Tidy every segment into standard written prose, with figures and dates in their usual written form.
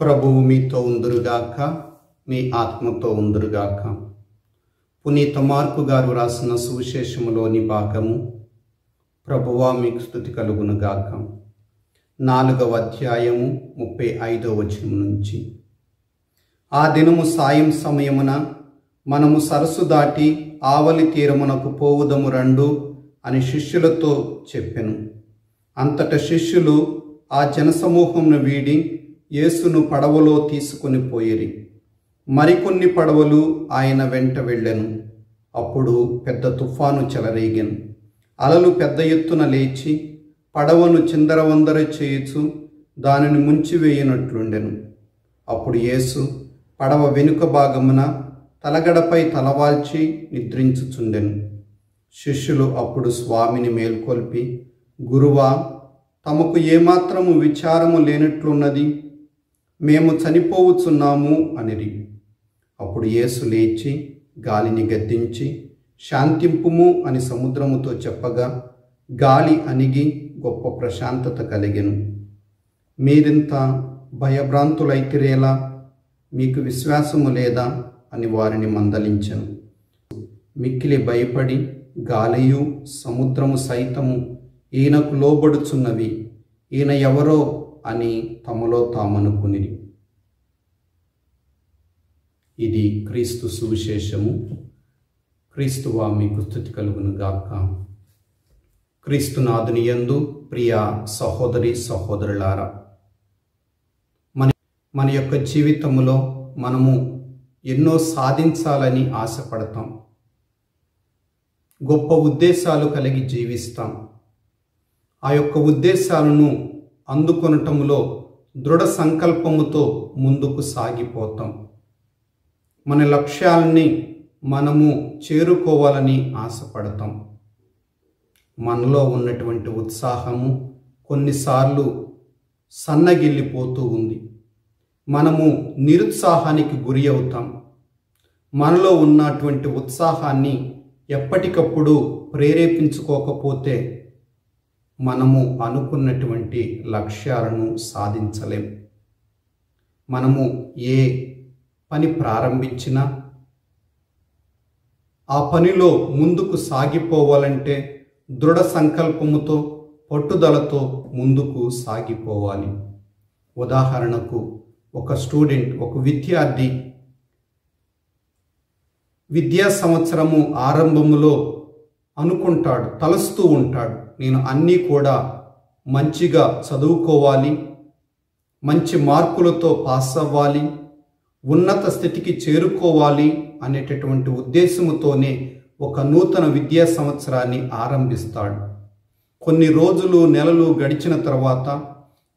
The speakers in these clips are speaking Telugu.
ప్రభువు మీతో ఉందురుగాక, మీ ఆత్మతో ఉందురుగాక. పునీత మార్కు గారు రాసిన సువిశేషములోని భాగము. ప్రభువా మీకు స్తుతి కలుగునుగాక. 4వ అధ్యాయము 35వ వచనం నుంచి. ఆ దినము సాయం సమయమున మనము సరస్సు దాటి ఆవలి తీరమునకు పోవుదము రండు అని శిష్యులతో చెప్పెను. అంతట శిష్యులు ఆ జనసమూహమును వీడి యేసును పడవలో తీసుకొని పోయిరి. మరికొన్ని పడవలు ఆయన వెంట వెళ్ళెను. అప్పుడు పెద్ద తుఫాను చెలరేగెను. అలలు పెద్ద ఎత్తున లేచి పడవను చిందరవందర చేయుచు దానిని ముంచివేయునట్లుండెను. అప్పుడు యేసు పడవ వెనుక భాగమున తలగడపై తలవాల్చి నిద్రించుచుండెను. శిష్యులు అప్పుడు స్వామిని మేల్కొల్పి, గురువా, తమకు ఏమాత్రము విచారము లేనట్లున్నది, మేము చనిపోవుచున్నాము అనిరి. అప్పుడు యేసు లేచి గాలిని గద్దించి, శాంతింపుము అని సముద్రముతో చెప్పగా గాలి అణిగి గొప్ప ప్రశాంతత కలిగెను. మీరింత భయభ్రాంతులైతిరేలా, మీకు విశ్వాసము లేదా అని వారిని మందలించెను. మిక్కిలి భయపడి గాలియు సముద్రము సైతము ఈయనకు లోబడుచున్నవి, ఈయన ఎవరో అని తమలో తామనుకునిరి. ఇది క్రీస్తు సువిశేషము. క్రీస్తువా మీకు స్తుతి కలుగునుగాక. క్రీస్తునాథుని యందు ప్రియ సహోదరి సహోదరులారా, మన యొక్క జీవితంలో మనము ఎన్నో సాధించాలని ఆశపడతాం. గొప్ప ఉద్దేశాలు కలిగి జీవిస్తాం. ఆ యొక్క ఉద్దేశాలను అందుకొనటంలో దృఢ సంకల్పముతో ముందుకు సాగిపోతాం. మన లక్ష్యాలని మనము చేరుకోవాలని ఆశపడతాం. మనలో ఉన్నటువంటి ఉత్సాహము కొన్నిసార్లు సన్నగిల్లిపోతూ ఉంది. మనము నిరుత్సాహానికి గురి అవుతాం. మనలో ఉన్నటువంటి ఉత్సాహాన్ని ఎప్పటికప్పుడు ప్రేరేపించుకోకపోతే మనము అనుకున్నటువంటి లక్ష్యాలను సాధించలేం. మనము ఏ పని ప్రారంభించినా ఆ పనిలో ముందుకు సాగిపోవాలంటే దృఢ సంకల్పముతో, పట్టుదలతో ముందుకు సాగిపోవాలి. ఉదాహరణకు, ఒక స్టూడెంట్, ఒక విద్యార్థి విద్యా సంవత్సరము ఆరంభములో అనుకుంటాడు, తలస్తూ ఉంటాడు, నేను అన్నీ కూడా మంచిగా చదువుకోవాలి, మంచి మార్కులతో పాస్ అవ్వాలి, ఉన్నత స్థితికి చేరుకోవాలి అనేటటువంటి ఉద్దేశముతోనే ఒక నూతన విద్యా సంవత్సరాన్ని ఆరంభిస్తాడు. కొన్ని రోజులు, నెలలు గడిచిన తర్వాత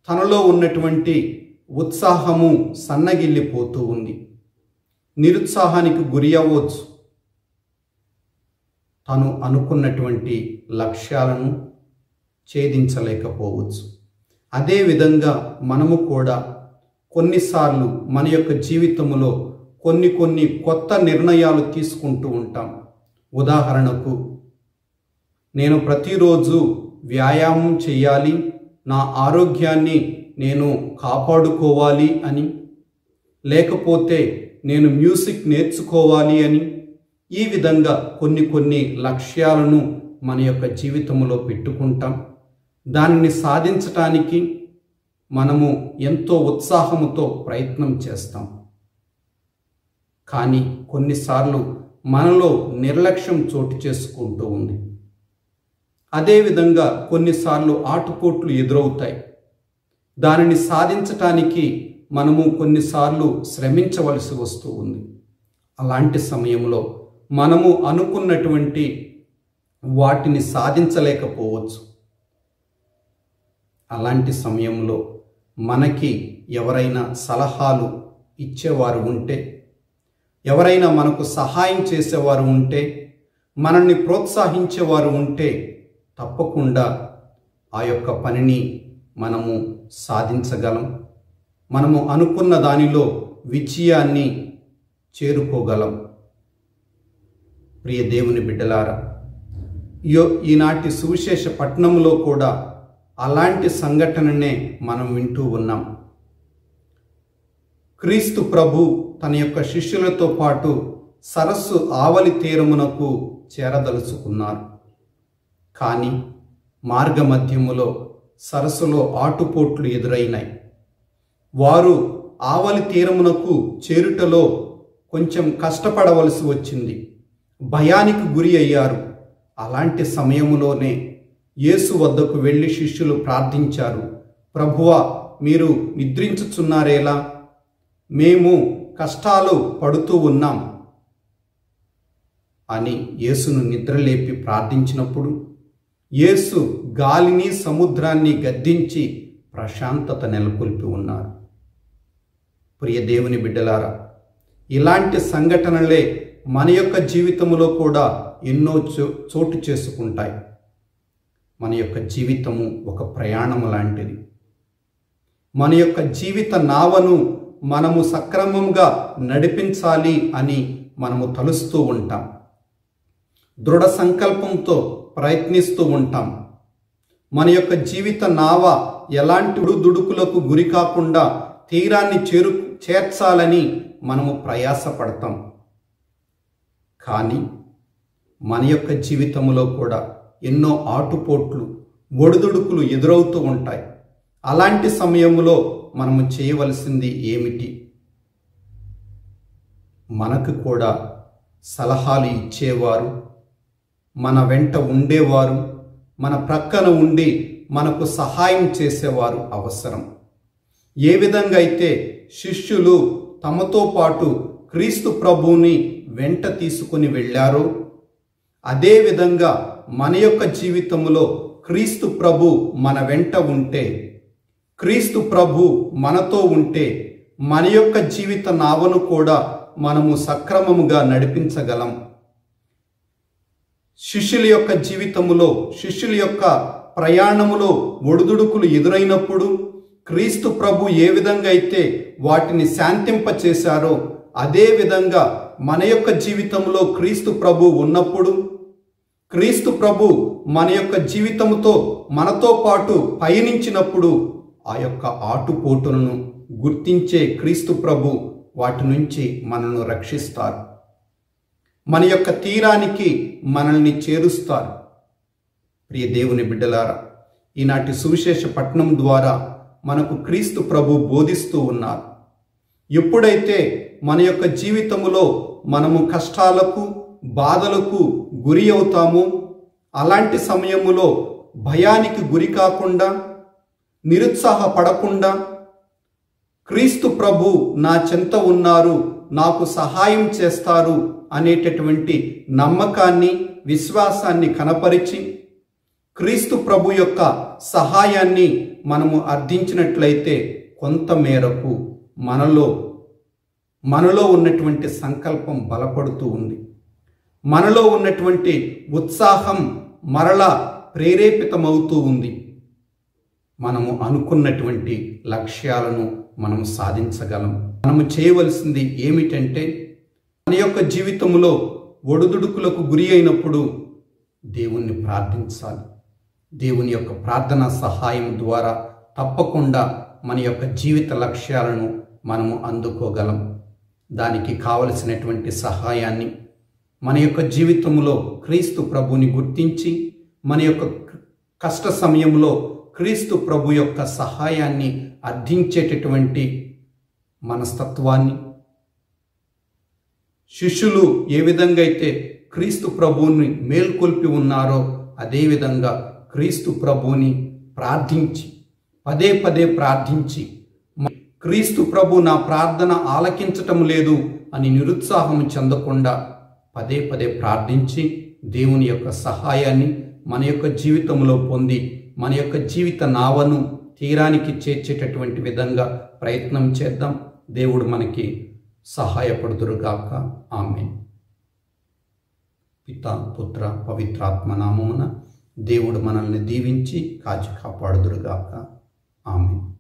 తనలో ఉన్నటువంటి ఉత్సాహము సన్నగిల్లిపోతూ ఉంది. నిరుత్సాహానికి గురి అవ్వచ్చు. తను అనుకున్నటువంటి లక్ష్యాలను ఛేదించలేకపోవచ్చు. అదేవిధంగా మనము కూడా కొన్నిసార్లు మన యొక్క జీవితంలో కొన్ని కొత్త నిర్ణయాలు తీసుకుంటూ ఉంటాం. ఉదాహరణకు, నేను ప్రతిరోజు వ్యాయామం చేయాలి, నా ఆరోగ్యాన్ని నేను కాపాడుకోవాలి అని, లేకపోతే నేను మ్యూజిక్ నేర్చుకోవాలి అని, ఈ విధంగా కొన్ని లక్ష్యాలను మన యొక్క జీవితంలో పెట్టుకుంటాం. దానిని సాధించటానికి మనము ఎంతో ఉత్సాహముతో ప్రయత్నం చేస్తాం. కానీ కొన్నిసార్లు మనలో నిర్లక్ష్యం చోటు చేసుకుంటూ ఉంది. అదేవిధంగా కొన్నిసార్లు ఆటుపోట్లు ఎదురవుతాయి. దానిని సాధించటానికి మనము కొన్నిసార్లు శ్రమించవలసి వస్తూ ఉంది. అలాంటి సమయంలో మనము అనుకున్నటువంటి వాటిని సాధించలేకపోవచ్చు. అలాంటి సమయంలో మనకి ఎవరైనా సలహాలు ఇచ్చేవారు ఉంటే, ఎవరైనా మనకు సహాయం చేసేవారు ఉంటే, మనల్ని ప్రోత్సహించేవారు ఉంటే తప్పకుండా ఆ యొక్క పనిని మనము సాధించగలం. మనము అనుకున్న దానిలో విజయాన్ని చేరుకోగలం. ప్రియ దేవుని బిడ్డలారా, ఈనాటి సువిశేష పట్టణంలో కూడా అలాంటి సంఘటననే మనం వింటూ ఉన్నాం. క్రీస్తు ప్రభు తన యొక్క శిష్యులతో పాటు సరస్సు ఆవలి తీరమునకు చేరదలుచుకున్నారు. కానీ మార్గమధ్యములో సరస్సులో ఆటుపోట్లు ఎదురైనాయి. వారు ఆవలి తీరమునకు చేరుటలో కొంచెం కష్టపడవలసి వచ్చింది. భయానికి గురి అయ్యారు. అలాంటి సమయములోనే యేసు వద్దకు వెళ్ళి శిష్యులు ప్రార్థించారు, ప్రభువా, మీరు నిద్రించుచున్నారేలా? మేము కష్టాలు పడుతూ ఉన్నాం అని యేసును నిద్రలేపి ప్రార్థించినప్పుడు యేసు గాలిని సముద్రాన్ని గద్దించి ప్రశాంతత నెలకొల్పి ఉన్నారు. ప్రియ దేవుని బిడ్డలారా, ఇలాంటి సంఘటనలే మన యొక్క జీవితంలో కూడా ఎన్నో చోటు చేసుకుంటాయి. మన యొక్క జీవితము ఒక ప్రయాణము లాంటిది. మన యొక్క జీవిత నావను మనము సక్రమంగా నడిపించాలి అని మనము తలుస్తూ ఉంటాం. దృఢ సంకల్పంతో ప్రయత్నిస్తూ ఉంటాం. మన యొక్క జీవిత నావ ఎలాంటి దుడుకులకు గురి కాకుండా తీరాన్ని చేర్చాలని మనము ప్రయాసపడతాం. కానీ మన యొక్క జీవితంలో కూడా ఎన్నో ఆటుపోట్లు, ఒడిదుడుకులు ఎదురవుతూ ఉంటాయి. అలాంటి సమయంలో మనము చేయవలసింది ఏమిటి? మనకు కూడా సలహాలు ఇచ్చేవారు, మన వెంట ఉండేవారు, మన ప్రక్కన ఉండి మనకు సహాయం చేసేవారు అవసరం. ఏ విధంగా అయితే శిష్యులు తమతో పాటు క్రీస్తు ప్రభువుని వెంట తీసుకుని వెళ్ళారో, అదేవిధంగా మన యొక్క జీవితంలో క్రీస్తు ప్రభు మన వెంట ఉంటే, క్రీస్తు ప్రభు మనతో ఉంటే మన యొక్క జీవిత నావను కూడా మనము సక్రమముగా నడిపించగలం. శిష్యుల యొక్క జీవితములో, శిష్యుల యొక్క ప్రయాణములో ఒడిదుడుకులు ఎదురైనప్పుడు క్రీస్తు ప్రభు ఏ విధంగా అయితే వాటిని శాంతింపచేశారో, అదే విధంగా మన యొక్క జీవితంలో క్రీస్తు ప్రభు ఉన్నప్పుడు, క్రీస్తు ప్రభు మన యొక్క జీవితంతో మనతో పాటు పయనించినప్పుడు ఆ యొక్క ఆటుపోటులను గుర్తించే క్రీస్తు ప్రభు వాటి నుంచి మనల్ని రక్షిస్తారు. మన యొక్క తీరానికి మనల్ని చేరుస్తారు. ప్రియ దేవుని బిడ్డలారా, ఈనాటి సువిశేష పట్టణం ద్వారా మనకు క్రీస్తు ప్రభు బోధిస్తూ ఉన్నారు. ఎప్పుడైతే మన యొక్క జీవితములో మనము కష్టాలకు, బాధలకు గురి అవుతామో, అలాంటి సమయములో భయానికి గురి కాకుండా, నిరుత్సాహపడకుండా, క్రీస్తు ప్రభు నా చెంత ఉన్నారు, నాకు సహాయం చేస్తారు అనేటటువంటి నమ్మకాన్ని, విశ్వాసాన్ని కనపరిచి క్రీస్తు ప్రభు యొక్క సహాయాన్ని మనము అర్థించినట్లయితే కొంత మేరకు మనలో ఉన్నటువంటి సంకల్పం బలపడుతూ ఉంది. మనలో ఉన్నటువంటి ఉత్సాహం మరలా ప్రేరేపితమవుతూ ఉంది. మనము అనుకున్నటువంటి లక్ష్యాలను మనము సాధించగలం. మనము చేయవలసింది ఏమిటంటే, మన యొక్క జీవితంలో ఒడిదుడుకులకు గురి అయినప్పుడు దేవుణ్ణి ప్రార్థించాలి. దేవుని యొక్క ప్రార్థనా సహాయం ద్వారా తప్పకుండా మన యొక్క జీవిత లక్ష్యాలను మనము అందుకోగలం. దానికి కావలసినటువంటి సహాయాన్ని మన యొక్క జీవితంలో క్రీస్తు ప్రభుని గుర్తించి, మన యొక్క కష్ట సమయంలో క్రీస్తు ప్రభు యొక్క సహాయాన్ని అర్థించేటటువంటి మనస్తత్వాన్ని, శిష్యులు ఏ విధంగా అయితే క్రీస్తు ప్రభువుని మేల్కొల్పి ఉన్నారో అదేవిధంగా క్రీస్తు ప్రభువుని ప్రార్థించి, పదే పదే ప్రార్థించి, క్రీస్తు ప్రభు నా ప్రార్థన ఆలకించటం లేదు అని నిరుత్సాహం చెందకుండా పదే పదే ప్రార్థించి దేవుని యొక్క సహాయాన్ని మన యొక్క జీవితంలో పొంది మన యొక్క జీవిత నావను తీరానికి చేర్చేటటువంటి విధంగా ప్రయత్నం చేద్దాం. దేవుడు మనకి సహాయపడుదురుగాక. ఆమేన్. పితా, పుత్ర, పవిత్రాత్మ నామమున దేవుడు మనల్ని దీవించి కాచి కాపాడుదురుగాక. ఆమేన్.